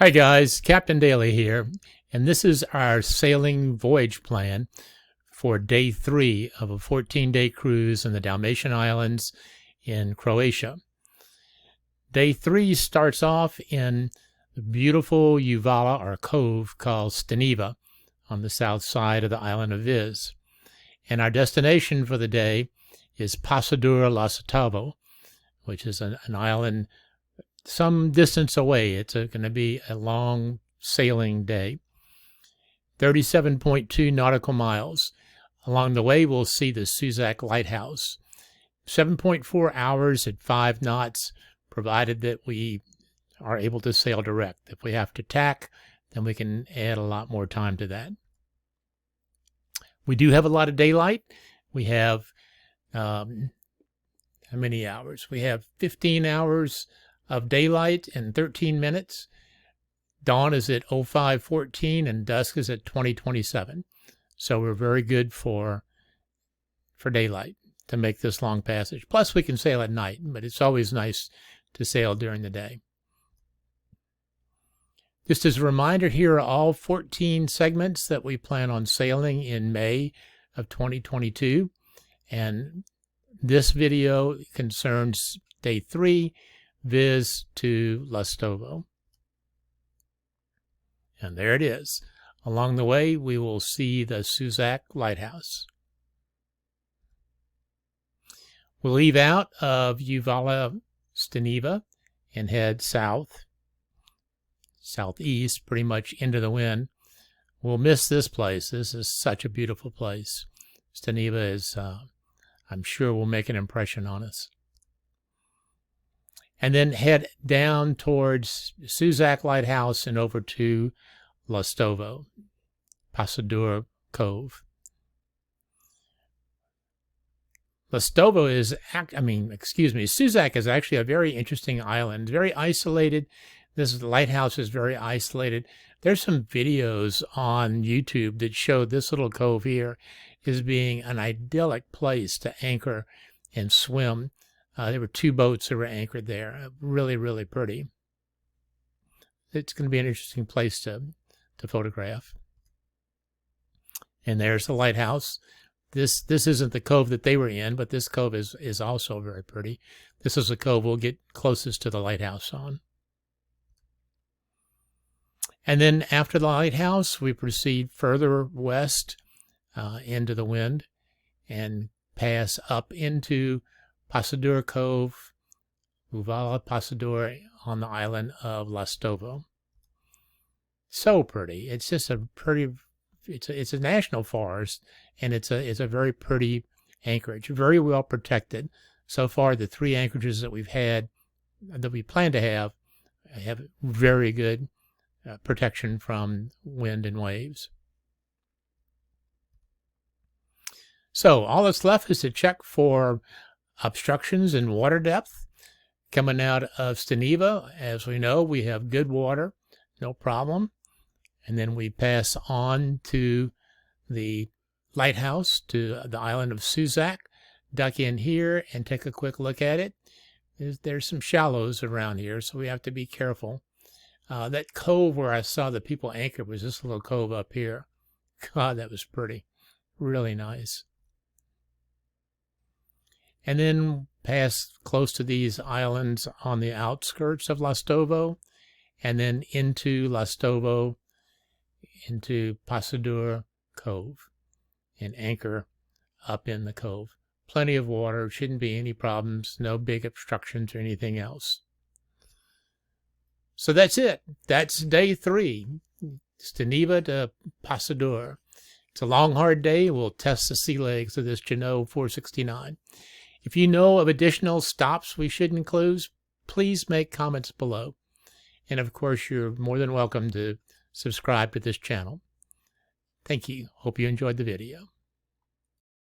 Hi guys, Captain Daly here, and this is our sailing voyage plan for day 3 of a 14-day cruise in the Dalmatian Islands in Croatia. Day 3 starts off in the beautiful Uvala or cove called Stiniva on the south side of the island of Vis. And our destination for the day is Pasadur, Lastovo, which is an island some distance away. It's going to be a long sailing day. 37.2 nautical miles. Along the way, we'll see the Suzac Lighthouse. 7.4 hours at 5 knots, provided that we are able to sail direct. If we have to tack, then we can add a lot more time to that. We do have a lot of daylight. We have, how many hours? We have 15 hours of daylight in 13 minutes. Dawn is at 05:14 and dusk is at 20:27. So we're very good for daylight to make this long passage. Plus we can sail at night, but it's always nice to sail during the day. Just as a reminder, here are all 14 segments that we plan on sailing in May of 2022. And this video concerns day 3, Vis to Lastovo. And there it is. Along the way, we will see the Suzac Lighthouse. We'll leave out of Uvala, Stiniva, and head southeast, pretty much into the wind. We'll miss this place. This is such a beautiful place. Stiniva is, I'm sure, will make an impression on us. And then head down towards Suzac Lighthouse and over to Lastovo, Pasadur Cove. Lastovo is, Suzac is actually a very interesting island, very isolated. This lighthouse is very isolated. There's some videos on YouTube that show this little cove here as being an idyllic place to anchor and swim. There were 2 boats that were anchored there. Really, really pretty. It's going to be an interesting place to photograph. And there's the lighthouse. This isn't the cove that they were in, but this cove is also very pretty. This is the cove we'll get closest to the lighthouse on. And then after the lighthouse, we proceed further west into the wind and pass up into Pasadur Cove, Uvala Pasadur on the island of Lastovo. So pretty. It's just a pretty, it's a national forest, and it's a very pretty anchorage, very well protected. So far, the 3 anchorages that we've had, that we plan to have very good protection from wind and waves. So all that's left is to check for obstructions in water depth. Coming out of Stiniva, as we know, we have good water, no problem. And then we pass on to the lighthouse, to the island of Suzac, duck in here and take a quick look at it. There's some shallows around here, so we have to be careful. That cove where I saw the people anchor was this little cove up here. God, that was pretty. Really nice. And then pass close to these islands on the outskirts of Lastovo, and then into Lastovo, into Pasadur Cove, and anchor up in the cove. Plenty of water, shouldn't be any problems, no big obstructions or anything else. So that's it. That's day 3, Stiniva to Pasadur. It's a long, hard day. We'll test the sea legs of this Jeanneau 469. If you know of additional stops we should include, please make comments below. And of course, you're more than welcome to subscribe to this channel. Thank you. Hope you enjoyed the video.